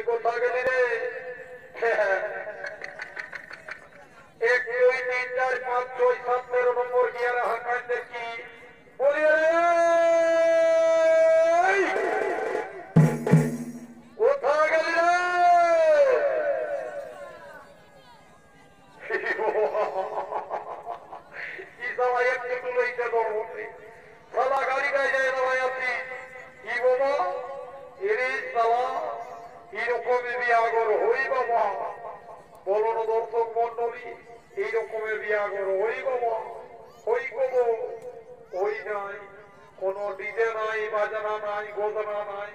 কোথা গেলি রে? এক দুই তিন চার পাঁচ ছয় সাত 13 নম্বর গিয়ারে হাঁকায় দেখি বলি কোথা গেলি রে? কি সবাই একটু তুলেছে ধর্মতে সাদা গাড়ি গায়ে যায় দাঁড়ায় আছি কি বাবা এরে সালা এরকমই বিয়াগর হই বাবা বলো না দর্শক মন্ডলী এইরকমের বিয়াগর হই বাবা হই গো হই নাই কোনো ডিজে নাই বাজনা নাই গোদনা নাই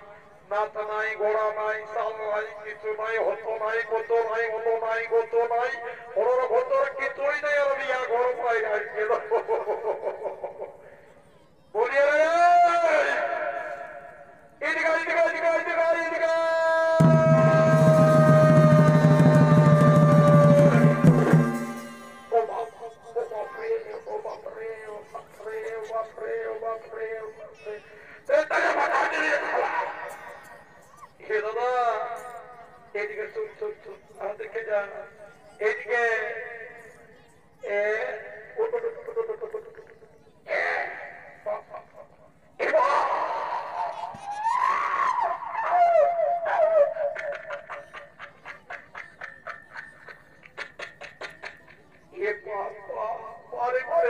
নাচ নাই গোড়া নাই সাল নাই কিছু নাই হতো নাই কত নাই হতো নাই কত নাই ওর ভেতর কিছুই নাই আর বিয়া ঘর পাই আজকে বলিয়ে এদিকে এদিকে এদিকে এদিকে এদিকে এদিকে চুপ চুপ চুপ দেখে যা এদিকে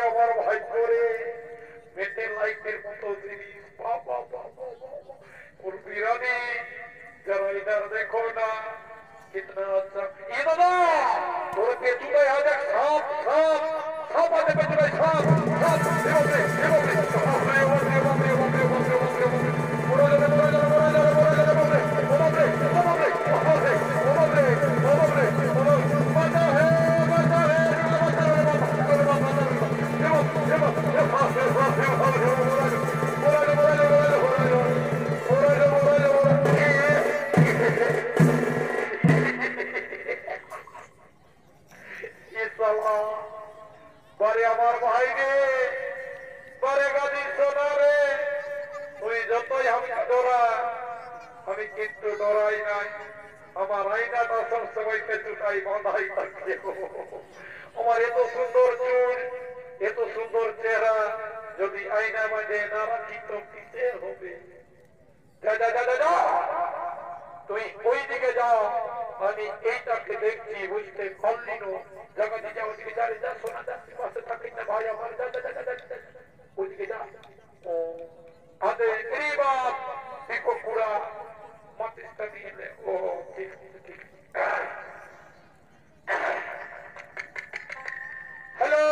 আমার ভাই করে মেটে লাইটের মতো জিনিস বাবা বাবা বিরানি যারা ইধার দেখো না कितना अच्छा ये दादा थोड़े पेचू का याद है सांप सांप सांप आते पेचू का सांप सांप देखो বারে আমার ভাই রে বারে গাদি সোনা রে তুই যতই আমাকে ডরা আমি কিন্তু ডরাই নাই আমার আইনাটা সবসময় পেছুটাই বাঁধাই থাকে আমার এত সুন্দর চুল এত সুন্দর চেহারা যদি আইনা বাঁধে না রাখি তো কিসে হবে যা যা যা যা তুই ওই দিকে যাও আমি এইটাকে দেখছি বুঝতে পারলি না জগতে যাও ওদিকে যা রে যা সোনা যা পাশে থাকি না ভাই আমার যা যা যা যা ওদিকে যা ও আদে গরিবাপ দেখো পুরা মতিস্তা নিয়ে ও ঠিক ঠিক হ্যালো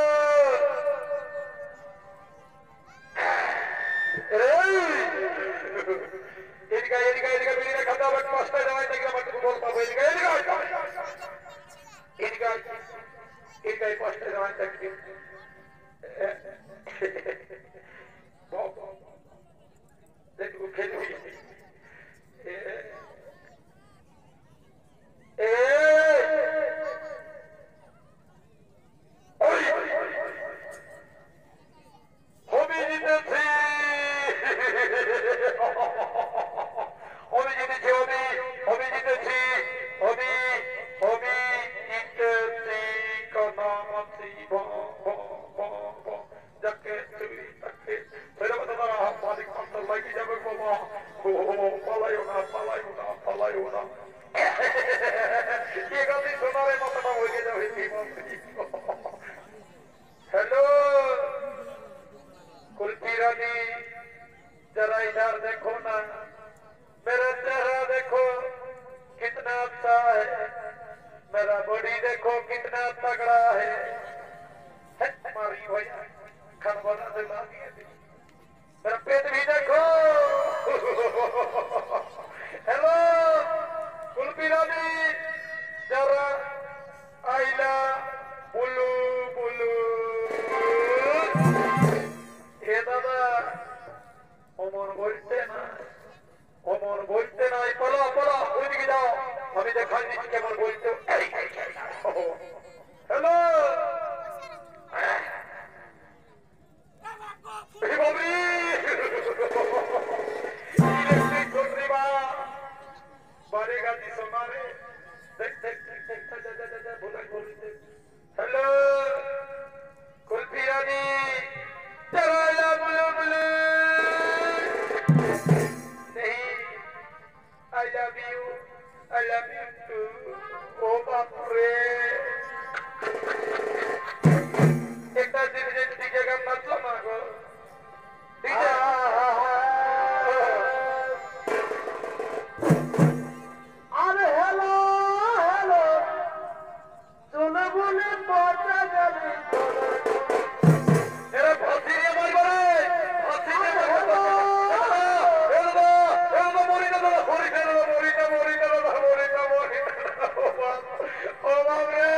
এদিকে এদিকে এদিকে বিড়িটা খাতা বাট পাঁচটা যাওয়াই থেকে আমার তো বলতে হবে এদিকে এদিকে এদিকে এদিকে পাঁচটা যাওয়াই থেকে দেখো খেলবি हेलो कुल्फी रानी जरा इधर देखो ना मेरा चेहरा देखो कितना अच्छा है मेरा बॉडी देखो कितना तगड़ा है मारी भैया खाना बनाने लगी मेरा पेट भी देखो हेलो कुल्फी रानी जरा आइला बुलू बुलू हे दादा অমর বলতে নাই পড়ো পড়ো ওইদিকে যাও আমি দেখাই দিচ্ছি কেমন বলতে হ্যালো বাড়ি গাজি সোনারে দেখ দেখ দেখ দেখ যা যা যা যা ভুলাই বলিতে হ্যালো কুলফি রানী চরায়া বলে বলে नहीं I love you too ओ बाप रे একটা জিনিস দিকে গান নাচলো না গো ডিজে আরে হ্যালো হ্যালো চলে বলে পচা গেলি এরা ফাঁসি দিয়ে মারবে রে ফাঁসি দিয়ে মারবে এলো মরি না দাদা মরি না মরি না মরি না দাদা মরি না মরি না ও বাপ রে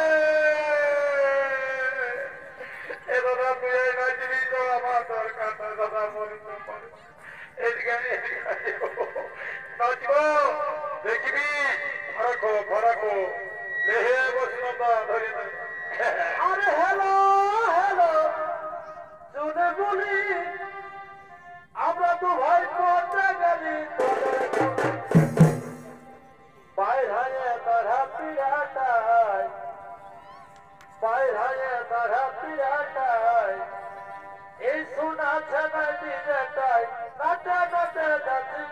এ দাদা তুই এই নাচবি তো আমার দরকার না দাদা মরি না মরি এদিকে নাচব দেখিবি ফরাকো লেহে বসনন্দা ধরে ধরে আরে হ্যালো হ্যালো চলে বলি আমরা তো ভাই পচা গেলি বাইর হায়ে তারা পিড়াটাই বাইর হায়ে তারা পিড়াটাই এই শোনা ছানা দিনটাই নাচা নাচা নাচি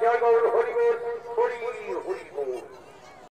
জয় গৌর হরিবোল